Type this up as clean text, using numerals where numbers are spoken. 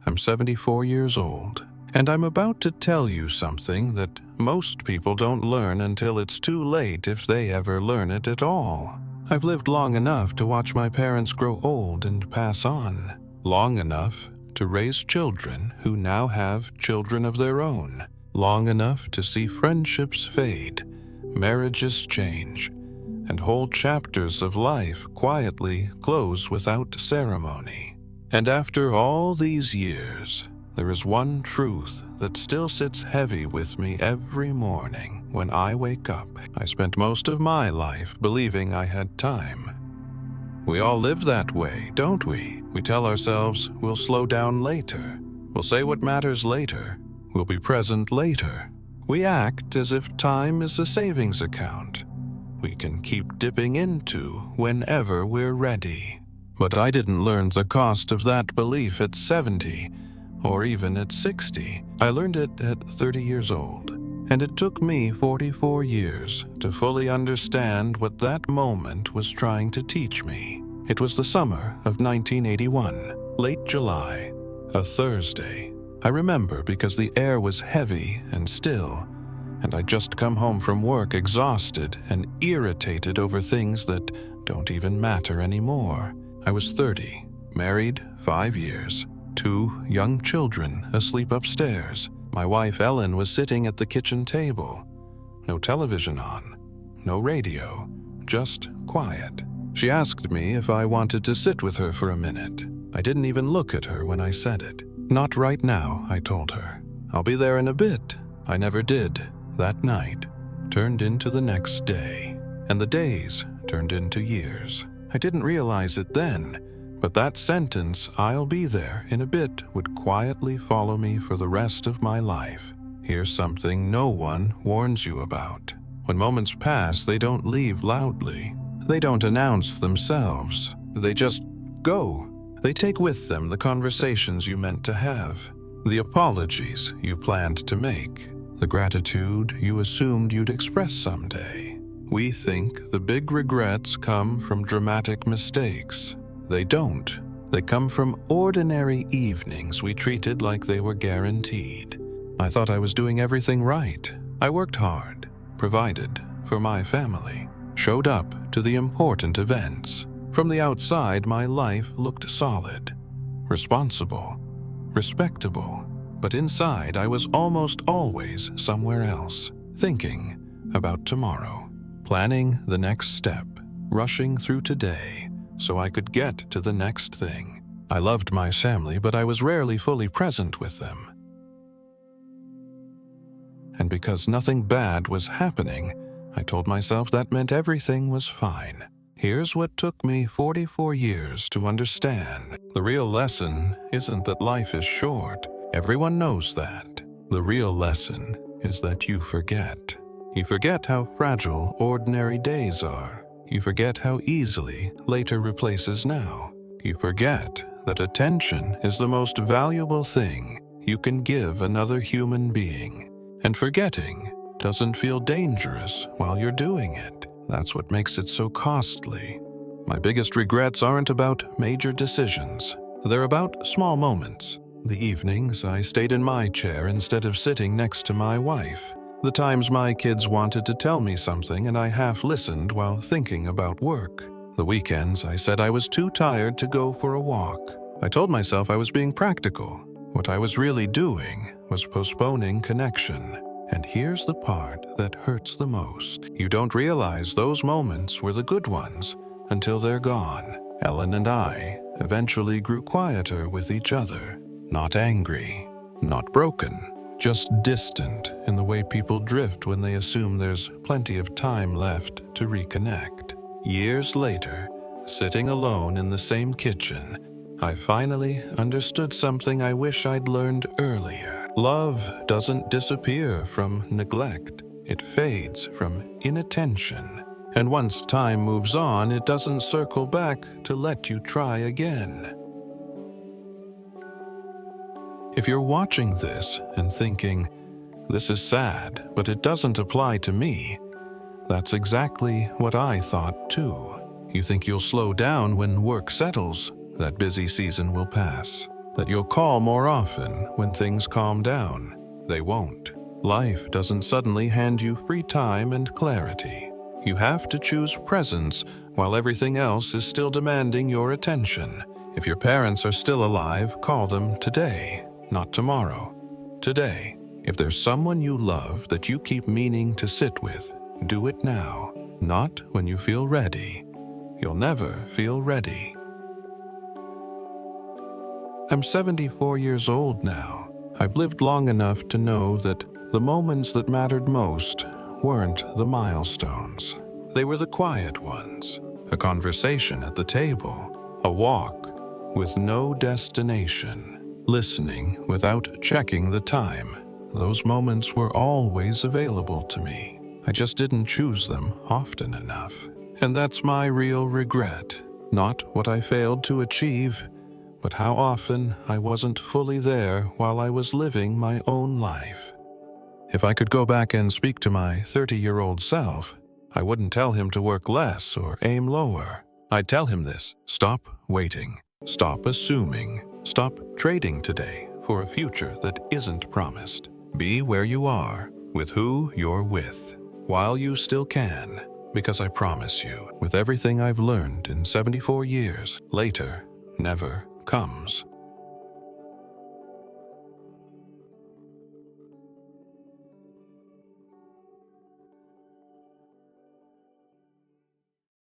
I'm 74 years old, and I'm about to tell you something that most people don't learn until it's too late, if they ever learn it at all. I've lived long enough to watch my parents grow old and pass on, long enough to raise children who now have children of their own, long enough to see friendships fade, marriages change, and whole chapters of life quietly close without ceremony. And after all these years, there is one truth that still sits heavy with me every morning when I wake up. I spent most of my life believing I had time. We all live that way, don't we? We tell ourselves we'll slow down later, we'll say what matters later, we'll be present later. We act as if time is a savings account we can keep dipping into whenever we're ready. But I didn't learn the cost of that belief at 70 or even at 60. I learned it at 30 years old, and it took me 44 years to fully understand what that moment was trying to teach me. It was the summer of 1981, late July, a Thursday. I remember because the air was heavy and still, and I'd just come home from work exhausted and irritated over things that don't even matter anymore. I was 30, married 5 years, 2 young children asleep upstairs. My wife Ellen was sitting at the kitchen table. No television on, no radio, just quiet. She asked me if I wanted to sit with her for a minute. I didn't even look at her when I said it. Not right now, I told her. I'll be there in a bit. I never did. That night turned into the next day, and the days turned into years. I didn't realize it then, but that sentence, "I'll be there in a bit," would quietly follow me for the rest of my life. Here's something no one warns you about. When moments pass, they don't leave loudly. They don't announce themselves. They just go. They take with them the conversations you meant to have, the apologies you planned to make, the gratitude you assumed you'd express someday. We think the big regrets come from dramatic mistakes. They don't. They come from ordinary evenings we treated like they were guaranteed. I thought I was doing everything right. I worked hard, provided for my family, showed up to the important events. From the outside, my life looked solid, responsible, respectable. But inside, I was almost always somewhere else, thinking about tomorrow, planning the next step, rushing through today so I could get to the next thing. I loved my family, but I was rarely fully present with them. And because nothing bad was happening, I told myself that meant everything was fine. Here's what took me 44 years to understand. The real lesson isn't that life is short. Everyone knows that. The real lesson is that you forget. You forget how fragile ordinary days are. You forget how easily later replaces now. You forget that attention is the most valuable thing you can give another human being. And forgetting doesn't feel dangerous while you're doing it. That's what makes it so costly. My biggest regrets aren't about major decisions. They're about small moments. The evenings I stayed in my chair instead of sitting next to my wife. The times my kids wanted to tell me something and I half listened while thinking about work. The weekends I said I was too tired to go for a walk. I told myself I was being practical. What I was really doing was postponing connection. And here's the part that hurts the most. You don't realize those moments were the good ones until they're gone. Ellen and I eventually grew quieter with each other. Not angry, not broken, just distant in the way people drift when they assume there's plenty of time left to reconnect. Years later, sitting alone in the same kitchen, I finally understood something I wish I'd learned earlier. Love doesn't disappear from neglect. It fades from inattention. And once time moves on, it doesn't circle back to let you try again. If you're watching this and thinking, "This is sad, but it doesn't apply to me," that's exactly what I thought too. You think you'll slow down when work settles. That busy season will pass. that you'll call more often when things calm down. They won't. Life doesn't suddenly hand you free time and clarity. You have to choose presence while everything else is still demanding your attention. If your parents are still alive, call them today, not tomorrow. Today. If there's someone you love that you keep meaning to sit with, do it now, not when you feel ready. You'll never feel ready. I'm 74 years old now. I've lived long enough to know that the moments that mattered most weren't the milestones. They were the quiet ones. A conversation at the table, a walk with no destination, listening without checking the time. Those moments were always available to me. I just didn't choose them often enough. And that's my real regret. Not what I failed to achieve, but how often I wasn't fully there while I was living my own life. If I could go back and speak to my 30-year-old self, I wouldn't tell him to work less or aim lower. I'd tell him this: stop waiting, stop assuming, stop trading today for a future that isn't promised. Be where you are, with who you're with, while you still can, because I promise you, with everything I've learned in 74 years, later never comes.